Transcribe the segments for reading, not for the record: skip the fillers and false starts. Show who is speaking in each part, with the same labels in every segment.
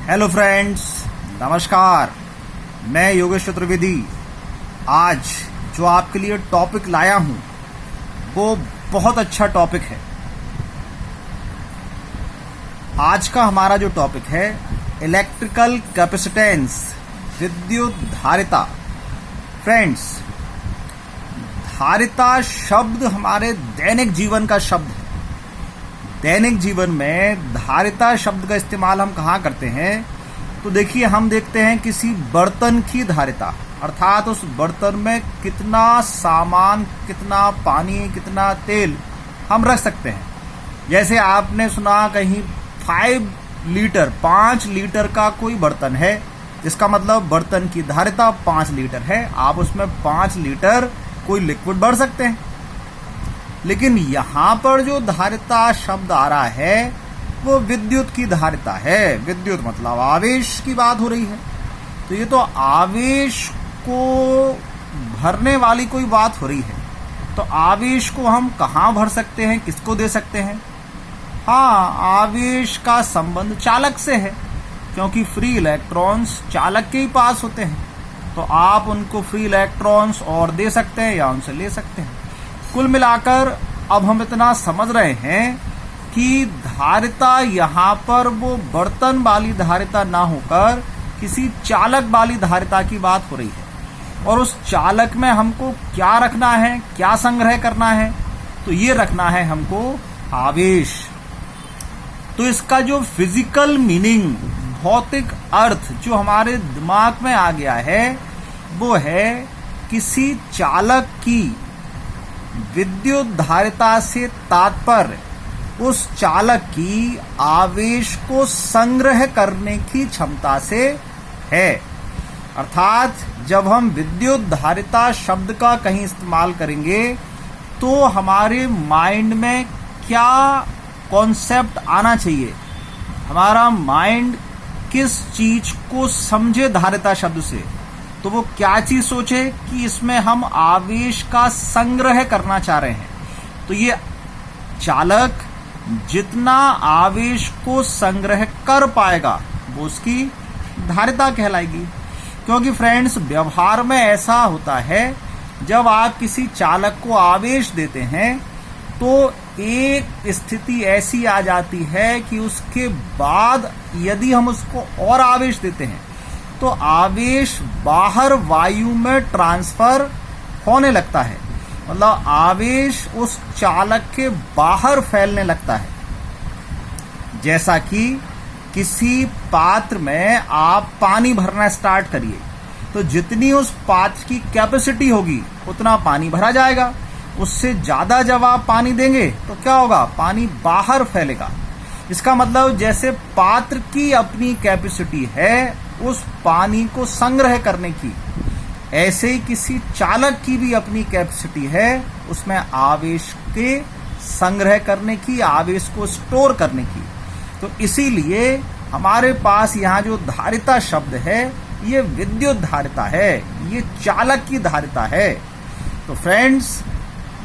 Speaker 1: Hello friends, नमस्कार। मैं योगेश चतुर्वेदी। आज जो आपके लिए टॉपिक लाया हूं वो बहुत अच्छा टॉपिक है। आज का हमारा जो टॉपिक है इलेक्ट्रिकल कैपेसिटेंस, विद्युत धारिता। फ्रेंड्स, धारिता शब्द हमारे दैनिक जीवन का शब्द है। दैनिक जीवन में धारिता शब्द का इस्तेमाल हम कहाँ करते हैं? तो देखिए, हम देखते हैं किसी बर्तन की धारिता, अर्थात उस बर्तन में कितना सामान, कितना पानी, कितना तेल हम रख सकते हैं। जैसे आपने सुना कहीं 5 लीटर का कोई बर्तन है, जिसका मतलब बर्तन की धारिता 5 लीटर है। आप उसमें 5 लीटर कोई लिक्विड भर सकते हैं। लेकिन यहां पर जो धारिता शब्द आ रहा है वो विद्युत की धारिता है। विद्युत मतलब आवेश की बात हो रही है। तो ये तो आवेश को भरने वाली कोई बात हो रही है। तो आवेश को हम कहां भर सकते हैं, किसको दे सकते हैं? हाँ, आवेश का संबंध चालक से है, क्योंकि फ्री इलेक्ट्रॉन्स चालक के ही पास होते हैं। तो आप उनको फ्री इलेक्ट्रॉन्स और दे सकते हैं या उनसे ले सकते हैं। कुल मिलाकर अब हम इतना समझ रहे हैं कि धारिता यहाँ पर वो बर्तन वाली धारिता ना होकर किसी चालक वाली धारिता की बात हो रही है। और उस चालक में हमको क्या रखना है, क्या संग्रह करना है? तो ये रखना है हमको आवेश। तो इसका जो फिजिकल मीनिंग, भौतिक अर्थ जो हमारे दिमाग में आ गया है वो है किसी चालक की विद्युत धारिता से तात्पर्य उस चालक की आवेश को संग्रह करने की क्षमता से है। अर्थात जब हम विद्युत धारिता शब्द का कहीं इस्तेमाल करेंगे तो हमारे माइंड में क्या कॉन्सेप्ट आना चाहिए, हमारा माइंड किस चीज को समझे धारिता शब्द से, तो वो क्या चीज सोचे कि इसमें हम आवेश का संग्रह करना चाह रहे हैं। तो ये चालक जितना आवेश को संग्रह कर पाएगा वो उसकी धारिता कहलाएगी। क्योंकि फ्रेंड्स, व्यवहार में ऐसा होता है, जब आप किसी चालक को आवेश देते हैं तो एक स्थिति ऐसी आ जाती है कि उसके बाद यदि हम उसको और आवेश देते हैं तो आवेश बाहर वायु में ट्रांसफर होने लगता है। मतलब आवेश उस चालक के बाहर फैलने लगता है। जैसा कि किसी पात्र में आप पानी भरना स्टार्ट करिए तो जितनी उस पात्र की कैपेसिटी होगी उतना पानी भरा जाएगा। उससे ज्यादा जब आप पानी देंगे तो क्या होगा? पानी बाहर फैलेगा। इसका मतलब जैसे पात्र की अपनी कैपेसिटी है उस पानी को संग्रह करने की, ऐसे ही किसी चालक की भी अपनी कैपेसिटी है उसमें आवेश के संग्रह करने की, आवेश को स्टोर करने की। तो इसीलिए हमारे पास यहाँ जो धारिता शब्द है ये विद्युत धारिता है, ये चालक की धारिता है। तो फ्रेंड्स,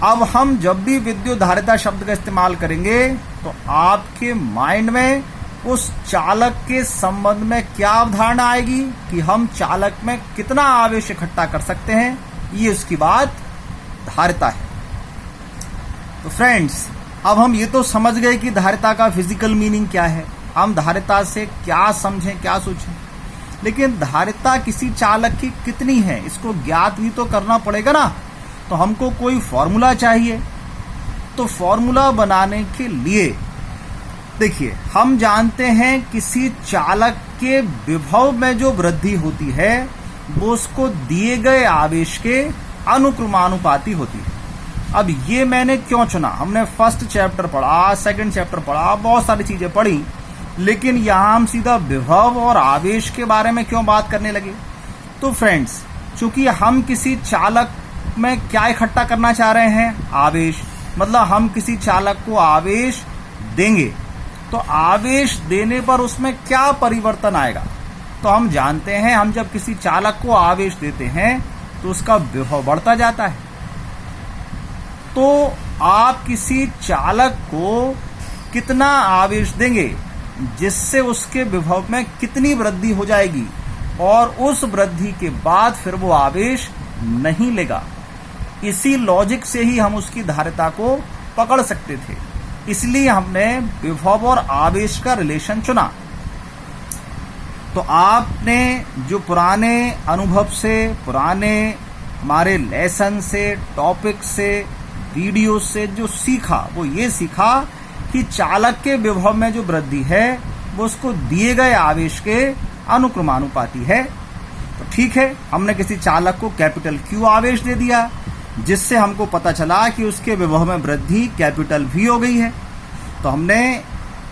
Speaker 1: अब हम जब भी विद्युत धारिता शब्द का इस्तेमाल करेंगे तो आपके माइंड में उस चालक के संबंध में क्या अवधारणा आएगी कि हम चालक में कितना आवेश इकट्ठा कर सकते हैं, ये उसकी बात धारिता है। तो फ्रेंड्स, अब हम ये तो समझ गए कि धारिता का फिजिकल मीनिंग क्या है, हम धारिता से क्या समझें, क्या सोचें। लेकिन धारिता किसी चालक की कितनी है इसको ज्ञात भी तो करना पड़ेगा ना। तो हमको कोई फॉर्मूला चाहिए। तो फॉर्मूला बनाने के लिए देखिए, हम जानते हैं किसी चालक के विभव में जो वृद्धि होती है वो उसको दिए गए आवेश के अनुक्रमानुपाती होती है। अब ये मैंने क्यों चुना? हमने फर्स्ट चैप्टर पढ़ा, सेकंड चैप्टर पढ़ा, बहुत सारी चीजें पढ़ी, लेकिन यहां हम सीधा विभव और आवेश के बारे में क्यों बात करने लगे? तो फ्रेंड्स, चूंकि हम किसी चालक में क्या इकट्ठा करना चाह रहे हैं? आवेश। मतलब हम किसी चालक को आवेश देंगे तो आवेश देने पर उसमें क्या परिवर्तन आएगा? तो हम जानते हैं, हम जब किसी चालक को आवेश देते हैं तो उसका विभव बढ़ता जाता है। तो आप किसी चालक को कितना आवेश देंगे जिससे उसके विभव में कितनी वृद्धि हो जाएगी, और उस वृद्धि के बाद फिर वो आवेश नहीं लेगा। इसी लॉजिक से ही हम उसकी धारिता को पकड़ सकते थे, इसलिए हमने विभव और आवेश का रिलेशन चुना। तो आपने जो पुराने अनुभव से, पुराने हमारे लेसन से, टॉपिक से, वीडियो से जो सीखा, वो ये सीखा कि चालक के विभव में जो वृद्धि है वो उसको दिए गए आवेश के अनुक्रमानुपाती है। तो ठीक है, हमने किसी चालक को कैपिटल Q आवेश दे दिया, जिससे हमको पता चला कि उसके विभव में वृद्धि कैपिटल V हो गई है। तो हमने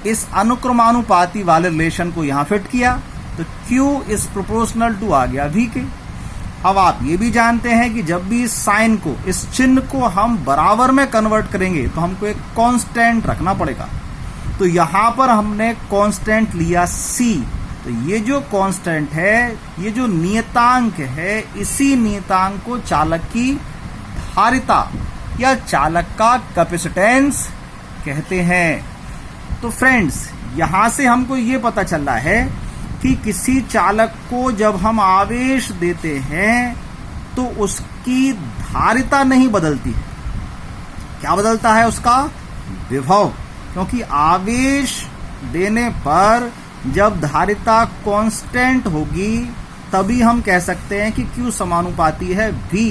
Speaker 1: इस अनुक्रमानुपाती वाले रिलेशन को यहाँ फिट किया, तो Q इज प्रोपोर्शनल टू आ गया V के। अब आप ये भी जानते हैं कि जब भी इस साइन को, इस चिन्ह को हम बराबर में कन्वर्ट करेंगे तो हमको एक कांस्टेंट रखना पड़ेगा। तो यहाँ पर हमने कांस्टेंट लिया C। तो ये जो कांस्टेंट है, ये जो नियतांक है, इसी नियतांक को चालक की धारिता या चालक का कैपेसिटेंस कहते हैं। तो फ्रेंड्स, यहाँ से हमको ये पता चल रहा है कि किसी चालक को जब हम आवेश देते हैं तो उसकी धारिता नहीं बदलती है। क्या बदलता है? उसका विभव। क्योंकि आवेश देने पर जब धारिता कांस्टेंट होगी तभी हम कह सकते हैं कि Q समानुपाती है V।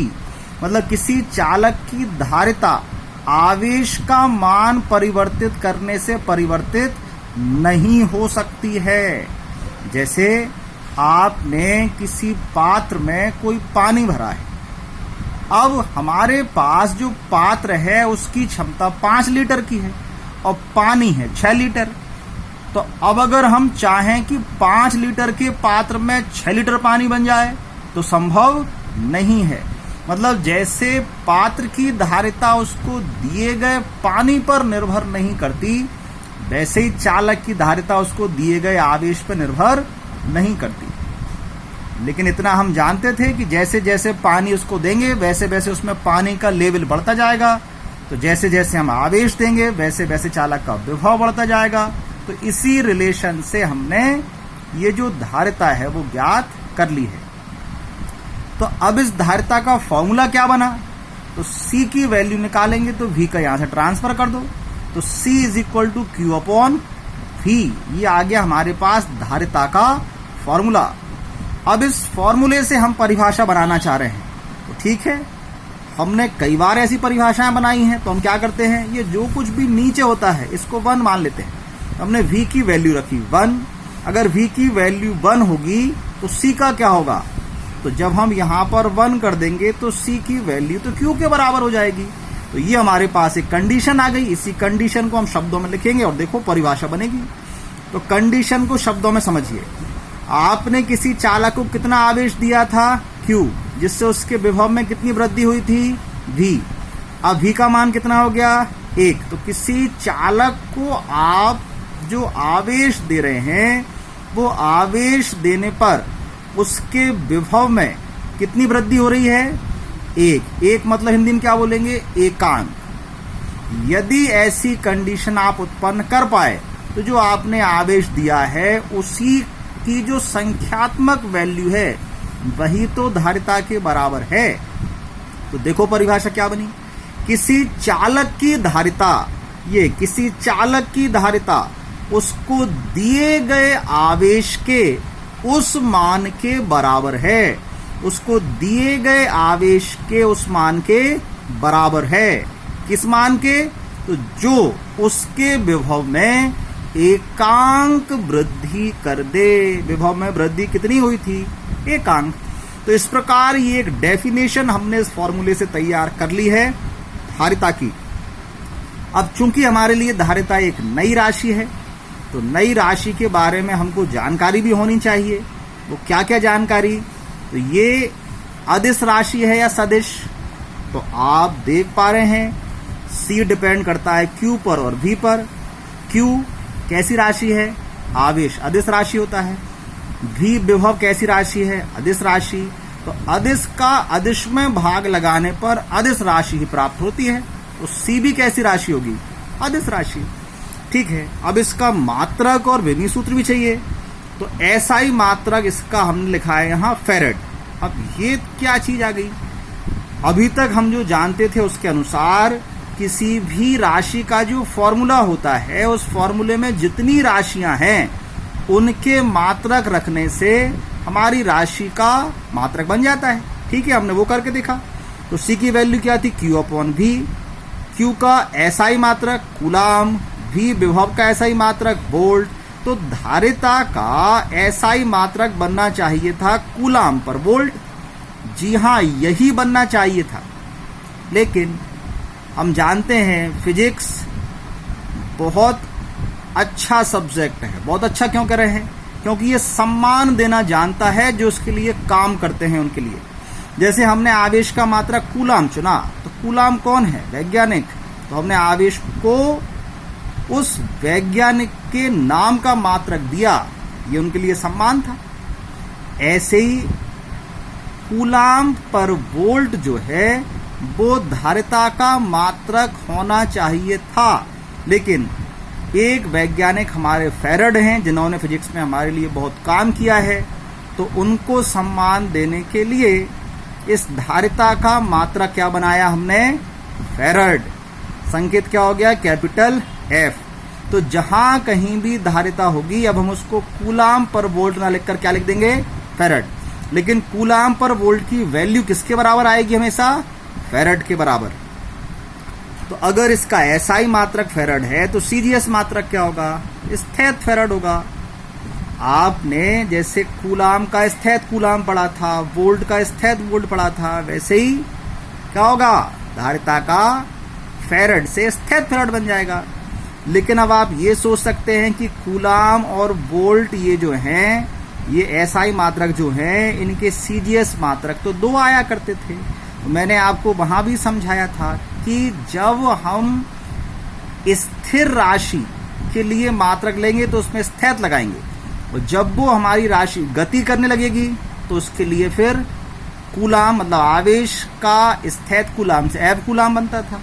Speaker 1: मतलब किसी चालक की धारिता आवेश का मान परिवर्तित करने से परिवर्तित नहीं हो सकती है। जैसे आपने किसी पात्र में कोई पानी भरा है, अब हमारे पास जो पात्र है उसकी क्षमता 5 लीटर की है और पानी है 6 लीटर। तो अब अगर हम चाहें कि 5 लीटर के पात्र में 6 लीटर पानी बन जाए तो संभव नहीं है। मतलब जैसे पात्र की धारिता उसको दिए गए पानी पर निर्भर नहीं करती, वैसे ही चालक की धारिता उसको दिए गए आवेश पर निर्भर नहीं करती। लेकिन इतना हम जानते थे कि जैसे जैसे पानी उसको देंगे वैसे वैसे उसमें पानी का लेवल बढ़ता जाएगा। तो जैसे जैसे हम आवेश देंगे वैसे वैसे चालक का विभव बढ़ता जाएगा। तो इसी रिलेशन से हमने ये जो धारिता है वो ज्ञात कर ली है। तो अब इस धारिता का फॉर्मूला क्या बना? तो C की वैल्यू निकालेंगे तो V का यहां से ट्रांसफर कर दो, तो C is equal to Q upon V। ये आ गया हमारे पास धारिता का फॉर्मूला। अब इस फॉर्मूले से हम परिभाषा बनाना चाह रहे हैं। तो ठीक है, हमने कई बार ऐसी परिभाषाएं बनाई हैं। तो हम क्या करते हैं, ये जो कुछ भी नीचे होता है इसको 1 मान लेते हैं। तो हमने V की वैल्यू रखी 1। अगर V की वैल्यू 1 होगी तो C का क्या होगा? तो जब हम यहाँ पर 1 कर देंगे तो C की वैल्यू तो Q के बराबर हो जाएगी। तो ये हमारे पास एक कंडीशन आ गई। इसी कंडीशन को हम शब्दों में लिखेंगे और देखो परिभाषा बनेगी। तो कंडीशन को शब्दों में समझिए। आपने किसी चालक को कितना आवेश दिया था? Q, जिससे उसके विभव में कितनी वृद्धि हुई थी? V। अब V का मान कितना हो गया? 1। तो किसी चालक को आप जो आवेश दे रहे हैं वो आवेश देने पर उसके विभव में कितनी वृद्धि हो रही है? 1 मतलब हिंदी में क्या बोलेंगे? एकांक। यदि ऐसी कंडीशन आप उत्पन्न कर पाए तो जो आपने आवेश दिया है उसी की जो संख्यात्मक वैल्यू है वही तो धारिता के बराबर है। तो देखो परिभाषा क्या बनी। किसी चालक की धारिता, ये किसी चालक की धारिता उसको दिए गए आवेश के उस मान के बराबर है। उसको दिए गए आवेश के उस मान के बराबर है। किस मान के? तो जो उसके विभव में एकांक वृद्धि कर दे। विभव में वृद्धि कितनी हुई थी? एकांक। तो इस प्रकार ये एक डेफिनेशन हमने इस फॉर्मूले से तैयार कर ली है धारिता की। अब चूंकि हमारे लिए धारिता एक नई राशि है तो नई राशि के बारे में हमको जानकारी भी होनी चाहिए। वो क्या क्या जानकारी? तो ये अदिश राशि है या सदिश? तो आप देख पा रहे हैं C डिपेंड करता है Q पर और V पर। Q कैसी राशि है? आवेश, अदिश राशि होता है। V विभव कैसी राशि है? अदिश राशि। तो अदिश का अदिश में भाग लगाने पर अदिश राशि ही प्राप्त होती है। तो C भी कैसी राशि होगी? अदिश राशि। ठीक है, अब इसका मात्रक और विमी सूत्र भी चाहिए। तो SI मात्रक इसका हमने लिखा है यहाँ फेरेड। अब ये क्या चीज आ गई? अभी तक हम जो जानते थे उसके अनुसार किसी भी राशि का जो फॉर्मूला होता है, उस फॉर्मूले में जितनी राशियां हैं उनके मात्रक रखने से हमारी राशि का मात्रक बन जाता है। ठीक है, हमने वो करके देखा। तो C की वैल्यू क्या थी? Q/V। Q का SI मात्रक कूलाम, V विभव का SI मात्रक वोल्ट। तो धारिता का SI मात्रक बनना चाहिए था कूलाम पर वोल्ट। जी हाँ, यही बनना चाहिए था। लेकिन हम जानते हैं फिजिक्स बहुत अच्छा सब्जेक्ट है। बहुत अच्छा क्यों कर रहे हैं? क्योंकि ये सम्मान देना जानता है जो उसके लिए काम करते हैं उनके लिए। जैसे हमने आवेश का मात्रक कूलाम चुना, तो कूलाम कौन है? वैज्ञानिक। तो हमने आवेश को उस वैज्ञानिक के नाम का मात्रक दिया, ये उनके लिए सम्मान था। ऐसे ही कूलाम पर वोल्ट जो है वो धारिता का मात्रक होना चाहिए था। लेकिन एक वैज्ञानिक हमारे फेरेड हैं जिन्होंने फिजिक्स में हमारे लिए बहुत काम किया है, तो उनको सम्मान देने के लिए इस धारिता का मात्रक क्या बनाया हमने? फेरेड। संकेत क्या हो गया? Capital F। तो जहां कहीं भी धारिता होगी, अब हम उसको कूलाम पर वोल्ट ना लिखकर क्या लिख देंगे? फेरेड। लेकिन कूलाम पर वोल्ट की वैल्यू किसके बराबर आएगी? हमेशा फेरेड के बराबर। तो अगर इसका SI मात्रक फेरेड है तो CGS मात्रक क्या होगा? स्थैत फेरेड होगा। आपने जैसे कूलाम का स्थैत कूलाम पढ़ा था, वोल्ट का स्थैत वोल्ट पढ़ा था, वैसे ही क्या होगा? धारिता का फेरेड से स्थैत फेरेड बन जाएगा। लेकिन अब आप ये सोच सकते हैं कि कूलाम और वोल्ट ये जो हैं, ये SI मात्रक जो हैं, इनके CGS मात्रक तो 2 आया करते थे। मैंने आपको वहां भी समझाया था कि जब हम स्थिर राशि के लिए मात्रक लेंगे तो उसमें स्थैत लगाएंगे, और जब वो हमारी राशि गति करने लगेगी तो उसके लिए फिर कूलाम मतलब आवेश का स्थैत कूलाम से F कूलाम बनता था,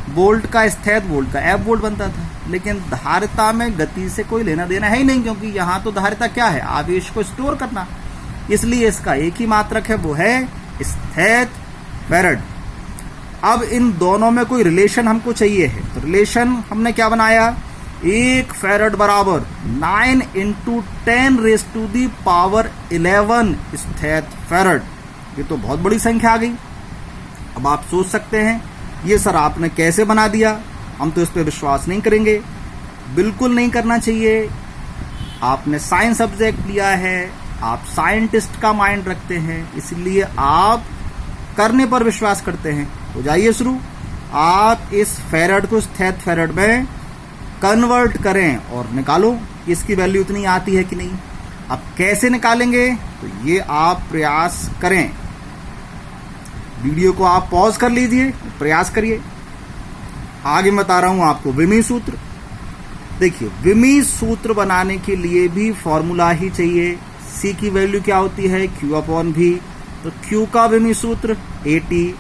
Speaker 1: वोल्ट का स्थैत वोल्ट का F वोल्ट बनता था। लेकिन धारिता में गति से कोई लेना देना है ही नहीं, क्योंकि यहाँ तो धारिता क्या है? आवेश को स्टोर करना। इसलिए इसका एक ही मात्रक है, वो है स्थैत फेरेड। अब इन दोनों में कोई रिलेशन हमको चाहिए है, तो रिलेशन हमने क्या बनाया? 1 फेरेड बराबर 9 × 10⁻11 स्थैत फेरेड। ये तो बहुत बड़ी संख्या आ गई। अब आप सोच सकते हैं ये सर आपने कैसे बना दिया? हम तो इस पर विश्वास नहीं करेंगे। बिल्कुल नहीं करना चाहिए। आपने साइंस सब्जेक्ट लिया है, आप साइंटिस्ट का माइंड रखते हैं, इसलिए आप करने पर विश्वास करते हैं। तो जाइए शुरू। आप इस फेरेड को स्थैत फेरेड में कन्वर्ट करें और निकालो इसकी वैल्यू इतनी आती है कि नहीं। अब कैसे निकालेंगे? तो ये आप प्रयास करें। वीडियो को आप पॉज कर लीजिए, प्रयास करिए। आगे बता रहा हूं आपको विमी सूत्र। देखिए, विमी सूत्र बनाने के लिए भी फॉर्मूला ही चाहिए। C की वैल्यू क्या होती है? Q/V। तो Q का विमी सूत्र AT,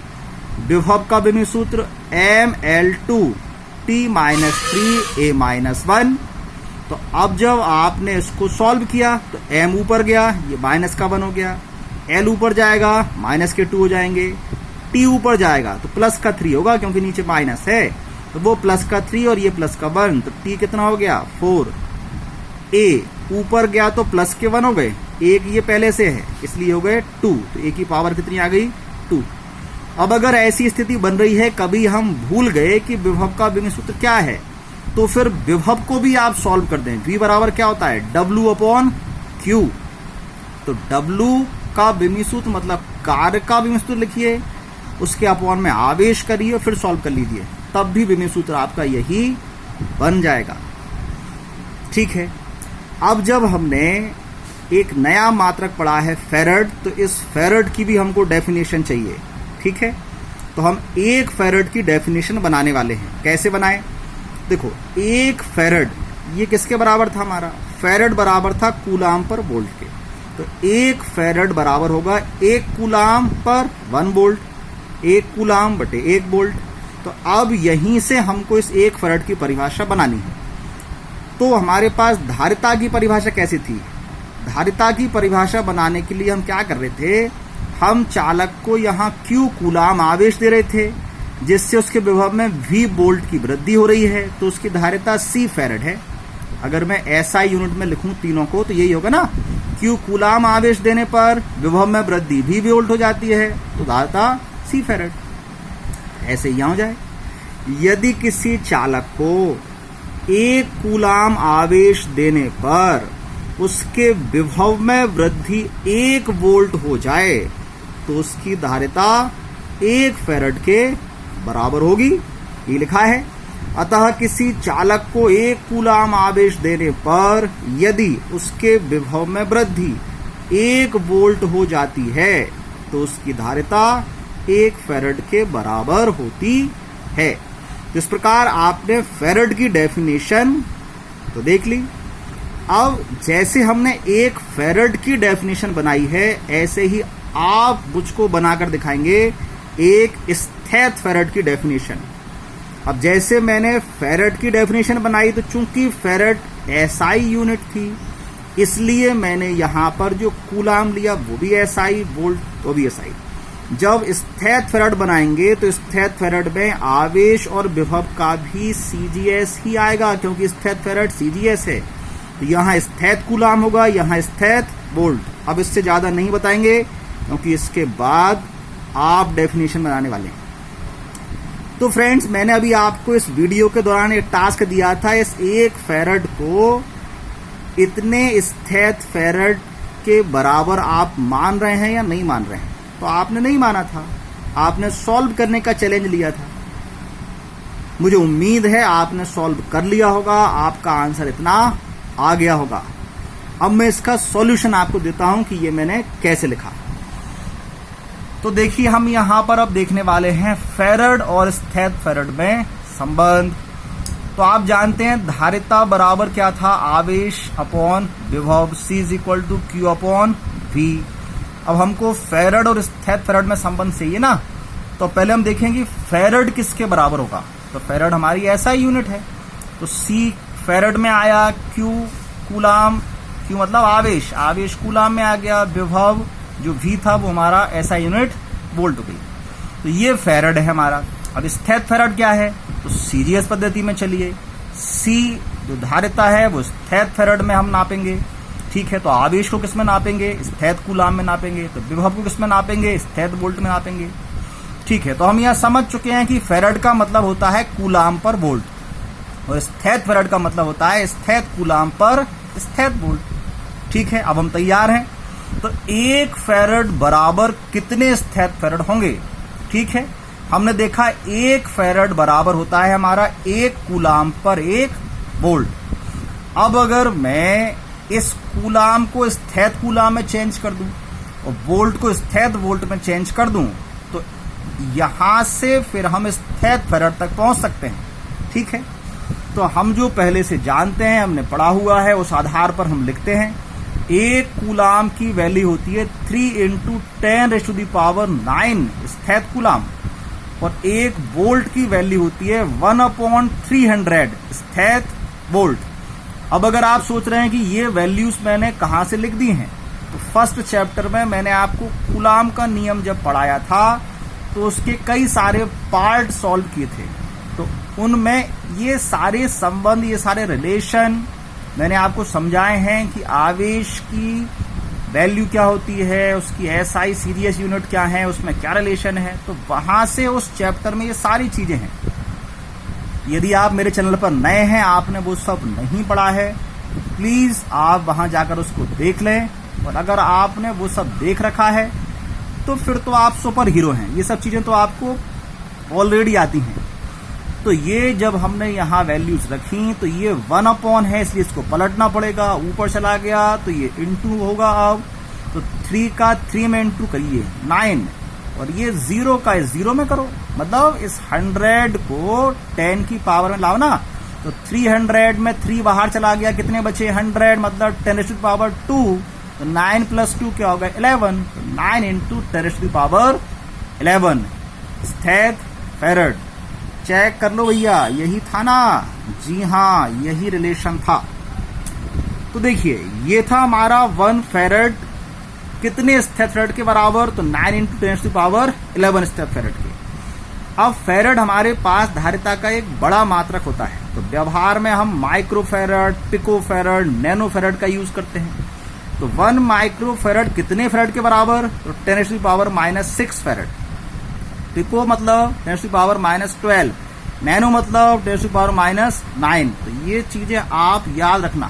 Speaker 1: विभव का विमी सूत्र mL2T-3A-1। तो अब जब आपने इसको सॉल्व किया तो m ऊपर गया, ये माइनस का 1 हो गया, L ऊपर जाएगा, माइनस के 2 हो जाएंगे, T ऊपर जाएगा तो प्लस का 3 होगा क्योंकि नीचे माइनस है, तो वो प्लस का 3 और ये प्लस का 1, तो T कितना हो गया? 4। A ऊपर गया तो प्लस के 1 हो गए, एक ये पहले से है इसलिए हो गए 2, तो A की पावर कितनी आ गई? 2। अब अगर ऐसी स्थिति बन रही है, कभी हम भूल गए कि विभव का विमी सूत्र क्या है, तो फिर विभव को भी आप सॉल्व कर दें। V बराबर क्या होता है? W/Q। तो W का विमी सूत्र मतलब कार्य का विमी सूत्र लिखिए, उसके अपॉन में आवेश करिए, फिर सॉल्व कर लीजिए, तब भी विमी सूत्र आपका यही बन जाएगा। ठीक है। अब जब हमने एक नया मात्रक पढ़ा है फेरेड, तो इस फेरेड की भी हमको डेफिनेशन चाहिए। ठीक है, तो हम 1 फेरेड की डेफिनेशन बनाने वाले हैं। कैसे बनाएं? देखो, 1 फेरेड ये किसके बराबर था? हमारा फेरेड बराबर था कूलाम पर वोल्ट के। तो 1 फेरेड बराबर होगा 1 कूलाम पर 1 वोल्ट, 1 कूलाम बटे 1 वोल्ट। तो अब यहीं से हमको इस 1 फेरेड की परिभाषा बनानी है। तो हमारे पास धारिता की परिभाषा कैसी थी? धारिता की परिभाषा बनाने के लिए हम क्या कर रहे थे, हम चालक को यहाँ Q कूलाम आवेश दे रहे थे, जिससे उसके विभव में V वोल्ट की वृद्धि हो रही है, तो उसकी धारिता C फैरड है। अगर मैं SI यूनिट में लिखूं तीनों को तो यही होगा ना, Q कूलाम आवेश देने पर विभव में वृद्धि V वोल्ट हो जाती है, तो धारिता C फैरड। ऐसे यहाँ हो जाए, यदि किसी चालक को 1 कूलाम आवेश देने पर उसके विभव में वृद्धि 1 वोल्ट हो जाए तो उसकी धारिता 1 फैरड के बराबर होगी, ये लिखा है। अतः किसी चालक को 1 कूलाम आवेश देने पर यदि उसके विभव में वृद्धि 1 वोल्ट हो जाती है तो उसकी धारिता 1 फैरड के बराबर होती है। इस प्रकार आपने फैरड की डेफिनेशन तो देख ली। अब जैसे हमने 1 फैरड की डेफिनेशन बनाई है, ऐसे ही आप मुझको बनाकर दिखाएंगे एक स्थैत फैरड की डेफिनेशन। अब जैसे मैंने फैरड की डेफिनेशन बनाई, तो चूंकि फैरड SI यूनिट थी, इसलिए मैंने यहां पर जो कूलाम लिया वो भी SI, वोल्ट वो भी SI। जब स्थैत फैरड बनाएंगे तो स्थैत फैरड में आवेश और विभव का भी CGS ही आएगा, क्योंकि स्थैत फैरड CGS है। तो यहाँ स्थैत कूलाम होगा, यहाँ स्थैत वोल्ट। अब इससे ज्यादा नहीं बताएंगे, क्योंकि इसके बाद आप डेफिनेशन बनाने वाले हैं। तो फ्रेंड्स, मैंने अभी आपको इस वीडियो के दौरान एक टास्क दिया था, इस 1 फैरड को इतने स्थैत फैरड के बराबर आप मान रहे हैं या नहीं मान रहे हैं। तो आपने नहीं माना था, आपने सॉल्व करने का चैलेंज लिया था। मुझे उम्मीद है आपने सॉल्व कर लिया होगा, आपका आंसर इतना आ गया होगा। अब मैं इसका सॉल्यूशन आपको देता हूं कि ये मैंने कैसे लिखा। तो देखिए, हम यहां पर अब देखने वाले हैं फैरड और स्थैत फैरड में संबंध। तो आप जानते हैं धारिता बराबर क्या था, आवेश अपॉन विभव, C equal to Q upon V। अब हमको फैरड और स्थैत फैरड में संबंध चाहिए ना, तो पहले हम देखें कि फैरड किसके बराबर होगा। तो फैरड हमारी SI यूनिट है, तो C फैरड में आया, Q कूलाम, Q मतलब आवेश, आवेश कूलाम में आ गया, विभव जो V था वो हमारा SI यूनिट वोल्ट हो गई। तो ये फैरड है हमारा। अब स्थैत फैरड क्या है, तो CGS पद्धति में चलिए, C जो धारिता है वो स्थैत फैरड में हम नापेंगे, ठीक है। तो आवेश को किस में नापेंगे, स्थैत कूलाम में नापेंगे। तो विभव को किस में नापेंगे, स्थैत वोल्ट में नापेंगे, ठीक है। तो हम यहां समझ चुके हैं कि फैरड का मतलब होता है कूलाम पर वोल्ट, और स्थैत फैरड का मतलब होता है स्थैत कूलाम पर स्थैत वोल्ट, ठीक है। अब हम तैयार हैं। तो 1 फैरड बराबर कितने स्थैत फैरड होंगे, ठीक है। हमने देखा 1 फैरड बराबर होता है हमारा 1 कूलाम पर 1 वोल्ट। अब अगर मैं इस कूलाम को स्थैत कूलाम में चेंज कर दूं और वोल्ट को स्थैत वोल्ट में चेंज कर दूं, तो यहां से फिर हम स्थैत फैरड तक पहुंच सकते हैं, ठीक है। तो हम जो पहले से जानते हैं, हमने पढ़ा हुआ है, उस आधार पर हम लिखते हैं। 1 कूलाम की वैल्यू होती है 3 × 10⁻⁹ स्थैत कूलाम, और 1 वोल्ट की वैल्यू होती है 1/300 स्थैत वोल्ट। अब अगर आप सोच रहे हैं कि ये वैल्यूज मैंने कहां से लिख दी हैं, तो फर्स्ट चैप्टर में मैंने आपको कूलाम का नियम जब पढ़ाया था, तो उसके कई सारे पार्ट सॉल्व किए थे। तो उनमें ये सारे संबंध, ये सारे रिलेशन मैंने आपको समझाए हैं कि आवेश की वैल्यू क्या होती है, उसकी SI CGS यूनिट क्या है, उसमें क्या रिलेशन है। तो वहां से उस चैप्टर में ये सारी चीजें हैं। यदि आप मेरे चैनल पर नए हैं, आपने वो सब नहीं पढ़ा है, तो प्लीज आप वहां जाकर उसको देख लें। और अगर आपने वो सब देख रखा है, तो फिर तो आप सुपर हीरो हैं, ये सब चीजें तो आपको ऑलरेडी आती हैं। तो ये जब हमने यहाँ वैल्यूज रखी, तो ये 1 है, इसलिए इसको पलटना पड़ेगा, ऊपर चला गया तो ये इंटू होगा। अब तो 3 का 3 में इंटू करिए 9, और ये 0 का 0 में करो, मतलब इस 100 को 10 की पावर में लाओ ना। तो 300 में 3 बाहर चला गया, कितने बचे 100, मतलब 10⁻²। तो 9 + 2 क्या होगा 11, तो 9 × 10⁻11 स्थैत फैरड। चेक कर लो भैया, यही था ना? जी हाँ, यही रिलेशन था। तो देखिए, ये था हमारा 1 फेरेड कितने स्टेप फेरेड के बराबर? तो 9 × 10⁻11 स्टेप फेरेड के। अब फेरेड हमारे पास धारिता का एक बड़ा मात्रक होता है, तो व्यवहार में हम माइक्रो फेरेड, पिको फेरेड, नैनो फेरेड का यूज करते हैं। तो 1 माइक्रो फेरेड कितने फेरेड के बराबर? तो 10⁻⁻6 फेरेड। पिको मतलब 10⁻⁻12, नैनो मतलब 10⁻�9। तो ये चीजें आप याद रखना।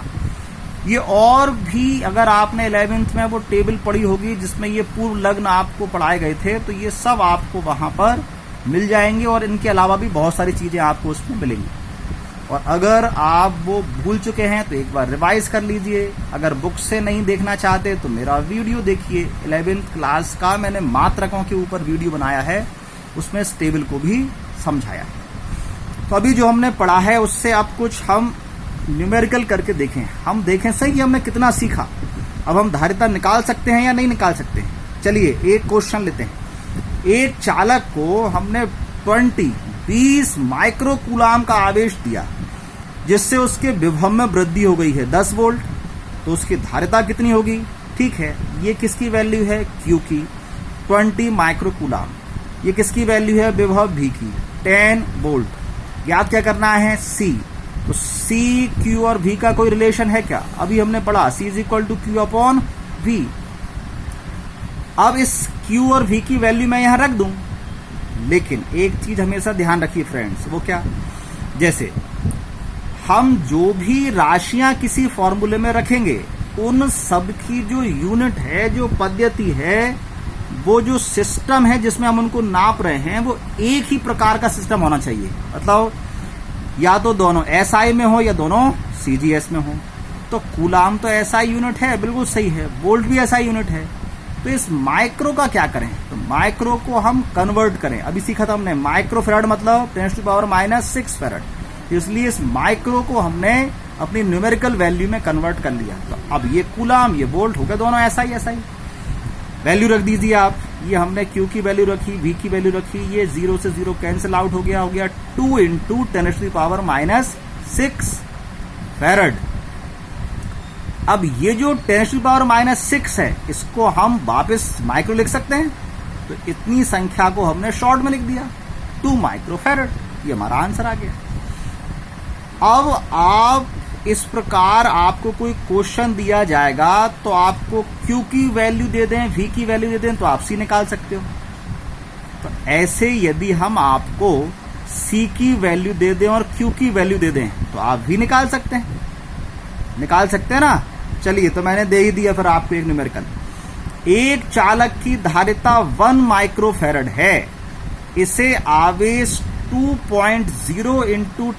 Speaker 1: ये और भी अगर आपने 11th में वो टेबल पढ़ी होगी जिसमें ये पूर्व लग्न आपको पढ़ाए गए थे, तो ये सब आपको वहां पर मिल जाएंगे, और इनके अलावा भी बहुत सारी चीजें आपको उसमें मिलेंगी। और अगर आप वो भूल चुके हैं तो एक बार रिवाइज कर लीजिए। अगर बुक से नहीं देखना चाहते तो मेरा वीडियो देखिए, 11th क्लास का मैंने मात्रकों के ऊपर वीडियो बनाया है, उसमें इस टेबल को भी समझाया है। तो अभी जो हमने पढ़ा है उससे अब कुछ हम न्यूमेरिकल करके देखें, हम देखें सही कि हमने कितना सीखा। अब हम धारिता निकाल सकते हैं या नहीं निकाल सकते हैं? चलिए एक क्वेश्चन लेते हैं। एक चालक को हमने 20 माइक्रो कूलाम का आवेश दिया, जिससे उसके विभव में वृद्धि हो गई है 10 वोल्ट, तो उसकी धारिता कितनी होगी? ठीक है, ये किसकी वैल्यू है? Q की, 20 माइक्रो कूलाम। ये किसकी वैल्यू है? विभव V की, 10 वोल्ट। याद क्या करना है? C। तो C, Q और V का कोई रिलेशन है क्या? अभी हमने पढ़ा C = Q/V। अब इस Q और V की वैल्यू मैं यहां रख दूं, लेकिन एक चीज हमेशा ध्यान रखिए फ्रेंड्स, वो क्या? जैसे हम जो भी राशियां किसी फॉर्मूले में रखेंगे, उन सब की जो यूनिट है, जो पद्धति है, वो जो सिस्टम है जिसमें हम उनको नाप रहे हैं, वो एक ही प्रकार का सिस्टम होना चाहिए। मतलब या तो दोनों SI में हो या दोनों CGS में हो। तो कूलाम तो SI यूनिट है, बिल्कुल सही है, वोल्ट भी SI यूनिट है। तो इस माइक्रो का क्या करें? तो माइक्रो को हम कन्वर्ट करें। अभी सीखा था हमने माइक्रो फेरेड मतलब 10⁻⁻6 फेरेड। इसलिए इस माइक्रो को हमने अपनी न्यूमेरिकल वैल्यू में कन्वर्ट कर लिया। तो अब ये कूलाम, ये वोल्ट हो गए, दोनों SI। वैल्यू रख दीजिए आप। ये हमने Q की वैल्यू रखी, V की वैल्यू रखी, ये 0 से 0 कैंसिल आउट हो गया 2 × 10⁻⁻6 फेरेड। अब ये जो 10⁻⁻6 है, इसको हम वापस माइक्रो लिख सकते हैं। तो इतनी संख्या को हमने शॉर्ट में लिख दिया, 2 माइक्रो फेरेड। ये हमारा आंसर आ गया। अब आप इस प्रकार आपको कोई क्वेश्चन दिया जाएगा, तो आपको Q की वैल्यू दे दें, V की वैल्यू दे दें, तो आप C निकाल सकते हो। तो ऐसे यदि हम आपको C की वैल्यू दे दें और Q की वैल्यू दे दें, तो आप V निकाल सकते हैं। निकाल सकते हैं ना? चलिए, तो मैंने दे ही दिया फिर आपको एक न्यूमेरिकल। एक चालक की धारिता 1 माइक्रो फेरेड है, इसे आवेश 2.0 × 10